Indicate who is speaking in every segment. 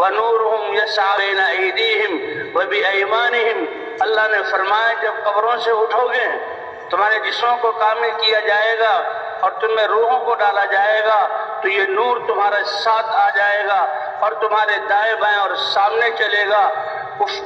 Speaker 1: وَنُورُهُمْ يَسْعَىٰ بَيْنَ أَيْدِيهِمْ وَبِأَيْمَانِهِمْ۔ اللہ نے فرمایا جب قبروں سے اٹھو گے تمہارے جسموں کو کامل کیا جائے گا اور تمہیں روحوں کو ڈالا جائے گا تو یہ نور تمہارے ساتھ آ جائے گا اور تمہارے دائیں بائیں اور سامنے چلے گا۔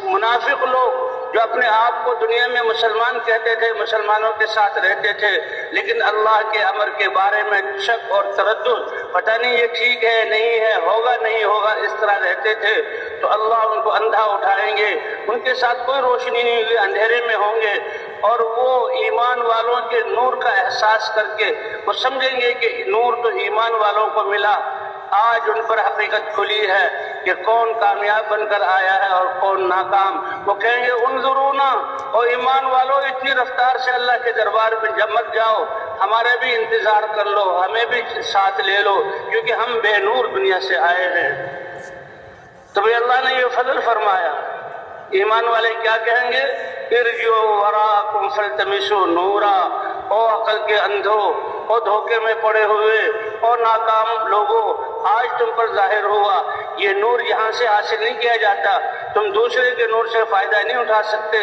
Speaker 1: منافق لوگ جو اپنے آپ کو دنیا میں مسلمان کہتے تھے، مسلمانوں کے ساتھ رہتے تھے، لیکن اللہ کے امر کے بارے میں شک اور تردد، پتہ نہیں یہ ٹھیک ہے نہیں ہے، ہوگا نہیں ہوگا، اس طرح رہتے تھے، تو اللہ ان کو اندھا اٹھائیں گے، ان کے ساتھ کوئی روشنی نہیں ہوگی، اندھیرے میں ہوں گے، اور وہ ایمان والوں کے نور کا احساس کر کے وہ سمجھیں گے کہ نور تو ایمان والوں کو ملا۔ آج ان پر حقیقت کھلی ہے کہ کون کامیاب بن کر آیا ہے اور کون ناکام۔ وہ کہیں گے انظرونا، اور ایمان والوں اتنی رفتار سے اللہ کے دربار میں جمت جاؤ، ہمارے بھی انتظار کر لو، ہمیں بھی ساتھ لے لو، کیونکہ ہم بے نور دنیا سے آئے ہیں۔ تو بھی اللہ نے یہ فضل فرمایا۔ ایمان والے کیا کہیں گے؟ ارجعوا وراءکم فالتمسوا نورا، او عقل کے اندھو، او دھوکے میں پڑے ہوئے، او ناکام لوگوں، آج تم پر ظاہر ہوا یہ نور یہاں سے حاصل نہیں کیا جاتا، تم دوسرے کے نور سے فائدہ نہیں اٹھا سکتے۔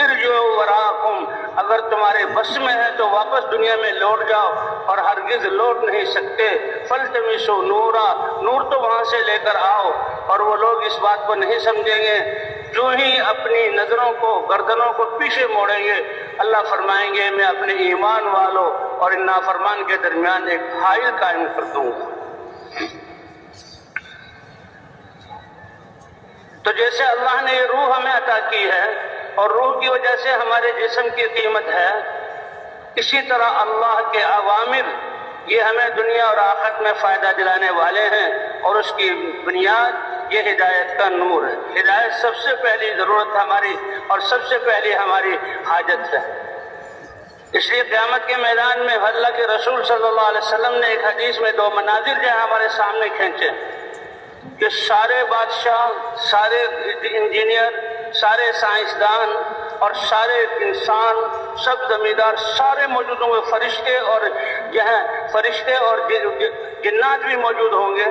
Speaker 1: ارجعوا وراءکم، اگر تمہارے بس میں ہے تو واپس دنیا میں لوٹ جاؤ، اور ہرگز لوٹ نہیں سکتے۔ فالتمسوا نورا، نور تو وہاں سے لے کر آؤ۔ اور وہ لوگ اس بات کو نہیں سمجھیں گے، جو ہی اپنی نظروں کو، گردنوں کو پیچھے موڑیں گے، اللہ فرمائیں گے میں اپنے ایمان والوں اور ان نافرمان کے درمیان ایک حائل قائم کر دوں گا۔ تو جیسے اللہ نے یہ روح ہمیں عطا کی ہے اور روح کی وجہ سے ہمارے جسم کی قیمت ہے، اسی طرح اللہ کے اوامر یہ ہمیں دنیا اور آخرت میں فائدہ دلانے والے ہیں، اور اس کی بنیاد یہ ہدایت کا نور ہے۔ ہدایت سب سے پہلی ضرورت ہماری اور سب سے پہلی ہماری حاجت ہے۔ اس لیے قیامت کے میدان میں اللہ کے رسول صلی اللہ علیہ وسلم نے ایک حدیث میں دو مناظر جو ہمارے سامنے کھینچے کہ سارے بادشاہ، سارے انجینئر، سارے سائنسدان اور سارے انسان، سب زمیندار، سارے موجود ہوں گے، فرشتے اور جنات بھی موجود ہوں گے۔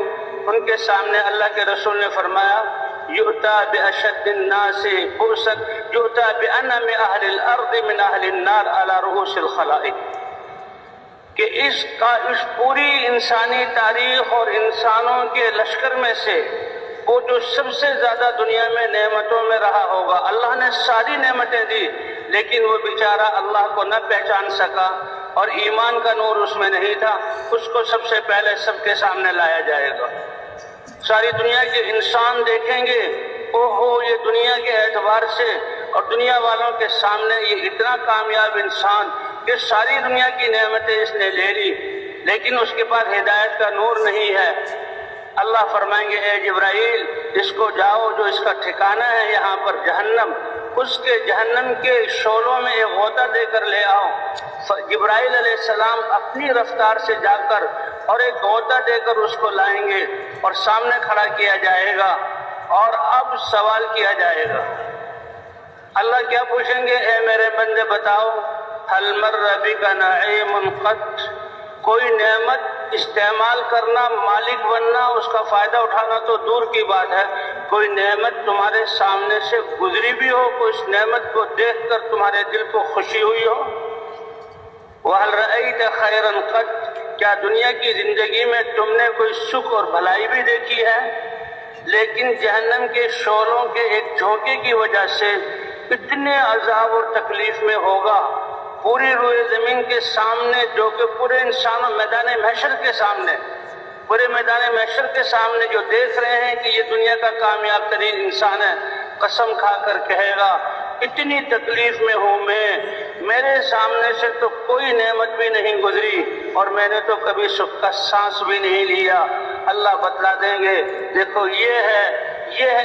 Speaker 1: ان کے سامنے اللہ کے رسول نے فرمایا یؤتی باشد الناس بؤسا یؤتی بانم اہل الارض من اہل النار علی رؤوس الخلائق، کہ اس پوری انسانی تاریخ اور انسانوں کے لشکر میں سے وہ جو سب سے زیادہ دنیا میں نعمتوں میں رہا ہوگا، اللہ نے ساری نعمتیں دی لیکن وہ بیچارہ اللہ کو نہ پہچان سکا اور ایمان کا نور اس میں نہیں تھا، اس کو سب سے پہلے سب کے سامنے لایا جائے گا۔ ساری دنیا کے انسان دیکھیں گے، اوہو یہ دنیا کے اعتبار سے اور دنیا والوں کے سامنے یہ اتنا کامیاب انسان کہ ساری دنیا کی نعمتیں اس نے لے لی لیکن اس کے پاس ہدایت کا نور نہیں ہے۔ اللہ فرمائیں گے اے جبرائیل اس کو جاؤ، جو اس کا ٹھکانہ ہے یہاں پر جہنم، اس کے جہنم کے شعلوں میں ایک غوطہ دے کر لے آؤ۔ جبرائیل علیہ السلام اپنی رفتار سے جا کر اور ایک غوطہ دے کر اس کو لائیں گے اور سامنے کھڑا کیا جائے گا، اور اب سوال کیا جائے گا۔ اللہ کیا پوچھیں گے؟ اے میرے بندے بتاؤ، هل مر بک نعیم قط، کوئی نعمت استعمال کرنا، مالک بننا، اس کا فائدہ اٹھانا تو دور کی بات ہے، کوئی نعمت تمہارے سامنے سے گزری بھی ہو، کوئی اس نعمت کو دیکھ کر تمہارے دل کو خوشی ہوئی ہو؟ وَهَلْ رَأَيْتَ خَيْرًا قَطْ، کیا دنیا کی زندگی میں تم نے کوئی سکھ اور بھلائی بھی دیکھی ہے؟ لیکن جہنم کے شعلوں کے ایک جھونکے کی وجہ سے اتنے عذاب اور تکلیف میں ہوگا، پوری روئے زمین کے سامنے، جو کہ پورے انسانوں میدان محشر کے سامنے، پورے میدان محشر کے سامنے جو دیکھ رہے ہیں کہ یہ دنیا کا کامیاب ترین انسان ہے، قسم کھا کر کہے گا اتنی تکلیف میں ہوں میں، میرے سامنے سے تو کوئی نعمت بھی نہیں گزری اور میں نے تو کبھی سکھ کا سانس بھی نہیں لیا۔ اللہ بتلا دیں گے دیکھو یہ ہے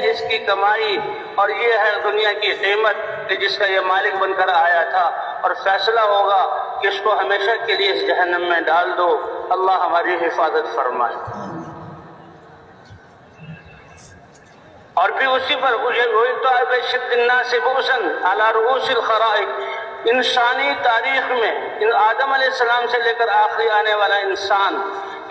Speaker 1: اس کی کمائی اور یہ ہے دنیا کی قیمت کہ جس کا یہ مالک بن کر آیا تھا، اور فیصلہ ہوگا کہ اس کو ہمیشہ کے لیے اس جہنم میں ڈال دو۔ اللہ ہماری حفاظت فرمائے۔ اور پھر اسی پر بشد الناس بؤسا علی رؤوس الخلائق، انسانی تاریخ میں آدم علیہ السلام سے لے کر آخری آنے والا انسان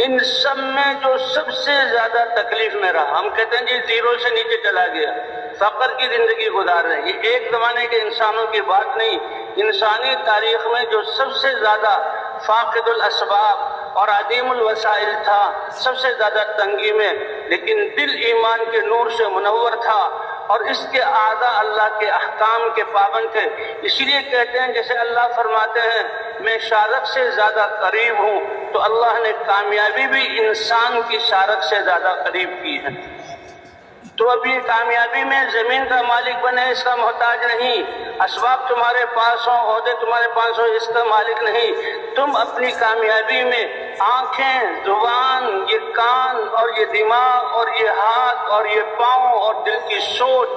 Speaker 1: ان سب میں جو سب سے زیادہ تکلیف میں رہا، ہم کہتے ہیں جی زیرو سے نیچے چلا گیا، فقر کی زندگی گزار رہے ہیں، یہ ایک زمانے کے انسانوں کی بات نہیں، انسانی تاریخ میں جو سب سے زیادہ فاقد الاسباب اور عدیم الوسائل تھا، سب سے زیادہ تنگی میں، لیکن دل ایمان کے نور سے منور تھا اور اس کے اعضاء اللہ کے احکام کے پابند تھے۔ اسی لیے کہتے ہیں جیسے اللہ فرماتے ہیں میں شارک سے زیادہ قریب ہوں، تو اللہ نے کامیابی بھی انسان کی شارک سے زیادہ قریب کی ہے۔ تو اب یہ کامیابی میں زمین کا مالک بنے اس کا محتاج نہیں، اسباب تمہارے پاس ہوں، عہدے تمہارے پاس ہوں، اس کا مالک نہیں، تم اپنی کامیابی میں آنکھیں، زبان، یہ کان اور یہ دماغ اور یہ ہاتھ اور یہ پاؤں اور دل کی سوچ،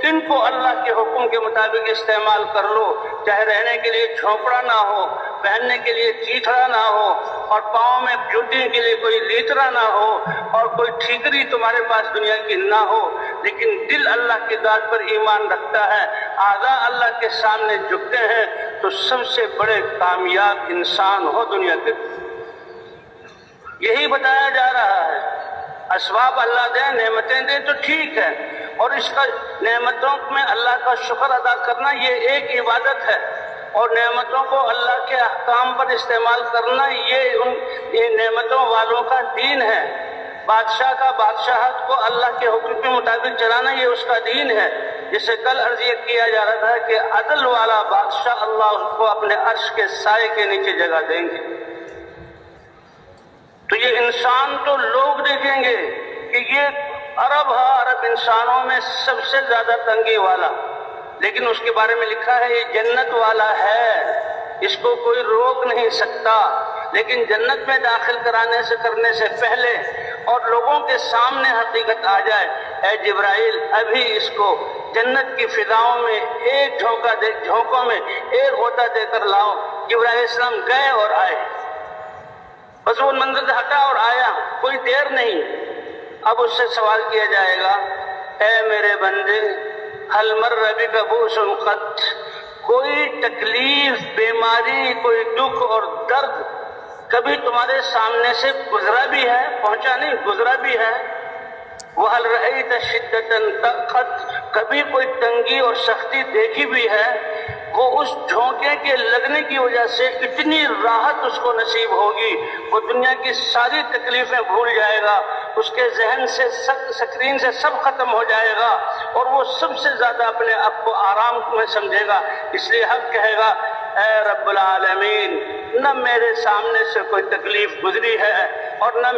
Speaker 1: ان کو اللہ کے حکم کے مطابق استعمال کر لو، چاہے رہنے کے لیے جھونپڑا نہ ہو، پہننے کے لیے چیتھڑا نہ ہو، اور پاؤں میں جوتی کے لیے کوئی لیترا نہ ہو، اور کوئی ٹھیکری تمہارے پاس دنیا کی نہ ہو، لیکن دل اللہ کی ذات پر ایمان رکھتا ہے، اعضاء اللہ کے سامنے جھکتے ہیں، تو سب سے بڑے کامیاب انسان ہو دنیا کے۔ یہی بتایا جا رہا ہے، اسباب اللہ دیں، نعمتیں دیں تو ٹھیک ہے، اور اس کا نعمتوں میں اللہ کا شکر ادا کرنا یہ ایک عبادت ہے، اور نعمتوں کو اللہ کے احکام پر استعمال کرنا یہ نعمتوں والوں کا دین ہے۔ بادشاہ کا بادشاہت کو اللہ کے حکم کے مطابق چلانا یہ اس کا دین ہے۔ جسے کل عرض یہ کیا جا رہا تھا کہ عدل والا بادشاہ اللہ اس کو اپنے عرش کے سائے کے نیچے جگہ دیں گے۔ تو یہ انسان تو لوگ دیکھیں گے کہ یہ ارب انسانوں میں سب سے زیادہ تنگی والا، لیکن اس کے بارے میں لکھا ہے یہ جنت والا ہے، اس کو کوئی روک نہیں سکتا، لیکن جنت میں داخل کرنے سے پہلے اور لوگوں کے سامنے حقیقت آ جائے، اے جبرائیل ابھی اس کو جنت کی فضاؤں میں ایک جھونکوں میں ایک غوطہ دے کر لاؤ۔ جبرائیل علیہ السلام گئے اور آئے، بس وہ منظر سے ہٹا اور آیا، کوئی دیر نہیں۔ اب اس سے سوال کیا جائے گا، اے میرے بندے حل مر بک بؤس قط، کوئی تکلیف، بیماری، کوئی دکھ اور درد کبھی تمہارے سامنے سے گزرا بھی ہے؟ پہنچا نہیں، گزرا بھی ہے۔ وَهَلْ رَأَيْتَ شِدَّةً قَطْ، کبھی کوئی تنگی اور سختی دیکھی بھی ہے؟ وہ اس جھونکے کے لگنے کی وجہ سے اتنی راحت اس کو نصیب ہوگی، وہ دنیا کی ساری تکلیفیں بھول جائے گا، اس کے ذہن سے سکرین سے سب ختم ہو جائے گا، اور وہ سب سے زیادہ اپنے آپ کو آرام میں سمجھے گا۔ اس لیے حق کہے گا اے رب العالمین، نہ میرے سامنے سے کوئی تکلیف گزری ہے اور نہ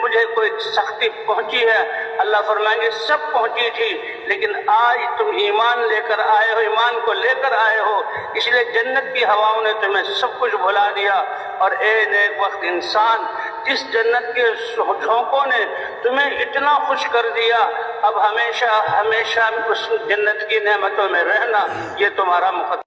Speaker 1: مجھے کوئی سختی پہنچی ہے۔ اللہ فرمائیں گے سب پہنچی تھی، لیکن آج تم ایمان لے کر آئے ہو، ایمان کو لے کر آئے ہو، اس لیے جنت کی ہواؤں نے تمہیں سب کچھ بھلا دیا۔ اور اے نیک وقت انسان، جس جنت کے جھونکوں نے تمہیں اتنا خوش کر دیا، اب ہمیشہ ہمیشہ اس جنت کی نعمتوں میں رہنا، یہ تمہارا مقدر